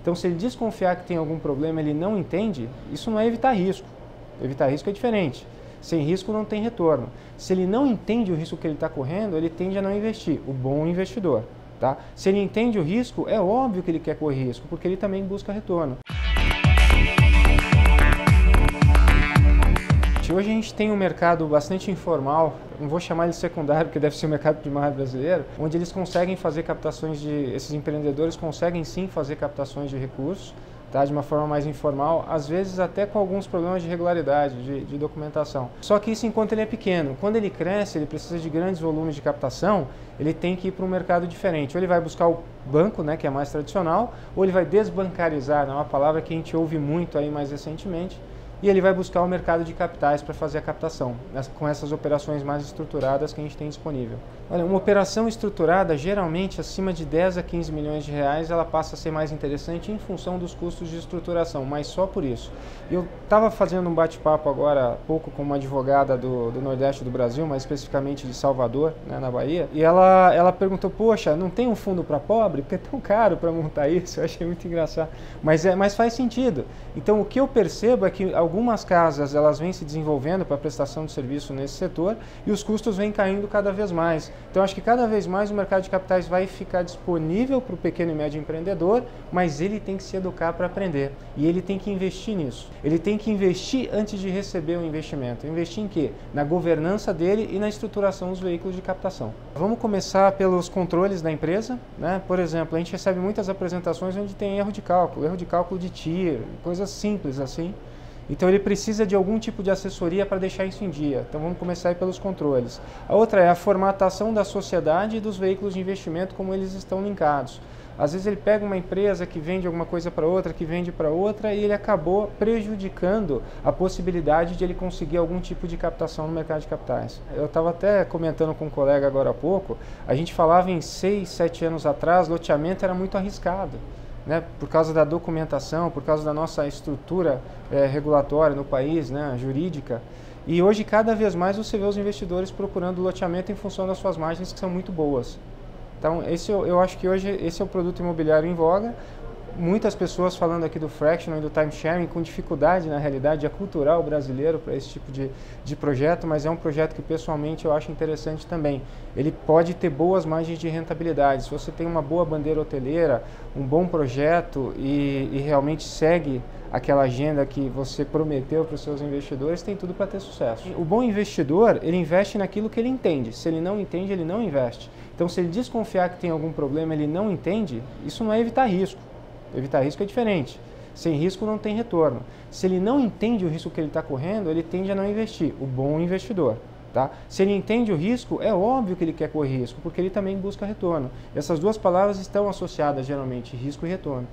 Então, se ele desconfiar que tem algum problema, ele não entende, isso não é evitar risco. Evitar risco é diferente. Sem risco não tem retorno. Se ele não entende o risco que ele está correndo, ele tende a não investir, o bom investidor. Tá? Se ele entende o risco, é óbvio que ele quer correr risco, porque ele também busca retorno. Hoje a gente tem um mercado bastante informal, não vou chamar ele de secundário, porque deve ser o mercado primário brasileiro, onde eles conseguem fazer captações esses empreendedores conseguem sim fazer captações de recursos, tá, de uma forma mais informal, às vezes até com alguns problemas de regularidade, de documentação. Só que isso enquanto ele é pequeno. Quando ele cresce, ele precisa de grandes volumes de captação, ele tem que ir para um mercado diferente. Ou ele vai buscar o banco, né, que é mais tradicional, ou ele vai desbancarizar, é uma palavra que a gente ouve muito aí mais recentemente, e ele vai buscar o mercado de capitais para fazer a captação, com essas operações mais estruturadas que a gente tem disponível. Olha, uma operação estruturada, geralmente acima de 10 a 15 milhões de reais, ela passa a ser mais interessante em função dos custos de estruturação, mas só por isso. Eu estava fazendo um bate-papo agora há pouco com uma advogada do Nordeste do Brasil, mais especificamente de Salvador, né, na Bahia, e ela perguntou, poxa, não tem um fundo para pobre? Porque é tão caro para montar isso, eu achei muito engraçado, mas faz sentido. Então o que eu percebo é que algumas casas elas vêm se desenvolvendo para prestação de serviço nesse setor e os custos vêm caindo cada vez mais. Então acho que cada vez mais o mercado de capitais vai ficar disponível para o pequeno e médio empreendedor, mas ele tem que se educar para aprender e ele tem que investir nisso. Ele tem que investir antes de receber o investimento. Investir em quê? Na governança dele e na estruturação dos veículos de captação. Vamos começar pelos controles da empresa, né? Por exemplo, a gente recebe muitas apresentações onde tem erro de cálculo de TIR, coisas simples assim. Então ele precisa de algum tipo de assessoria para deixar isso em dia. Então vamos começar aí pelos controles. A outra é a formatação da sociedade e dos veículos de investimento, como eles estão linkados. Às vezes ele pega uma empresa que vende alguma coisa para outra, que vende para outra, e ele acabou prejudicando a possibilidade de ele conseguir algum tipo de captação no mercado de capitais. Eu estava até comentando com um colega agora há pouco, a gente falava em 6, 7 anos atrás, loteamento era muito arriscado. Né, por causa da documentação, por causa da nossa estrutura regulatória no país, né, jurídica. E hoje, cada vez mais, você vê os investidores procurando loteamento em função das suas margens, que são muito boas. Então, eu acho que hoje esse é o produto imobiliário em voga. Muitas pessoas falando aqui do fractional e do time sharing com dificuldade, na realidade, de aculturar o brasileiro para esse tipo de projeto, mas é um projeto que pessoalmente eu acho interessante também. Ele pode ter boas margens de rentabilidade. Se você tem uma boa bandeira hoteleira, um bom projeto e realmente segue aquela agenda que você prometeu para os seus investidores, tem tudo para ter sucesso. O bom investidor, ele investe naquilo que ele entende. Se ele não entende, ele não investe. Então, se ele desconfiar que tem algum problema, ele não entende, isso não é evitar risco. Evitar risco é diferente. Sem risco não tem retorno. Se ele não entende o risco que ele está correndo, ele tende a não investir, o bom investidor. Tá? Se ele entende o risco, é óbvio que ele quer correr risco, porque ele também busca retorno. Essas duas palavras estão associadas geralmente, risco e retorno.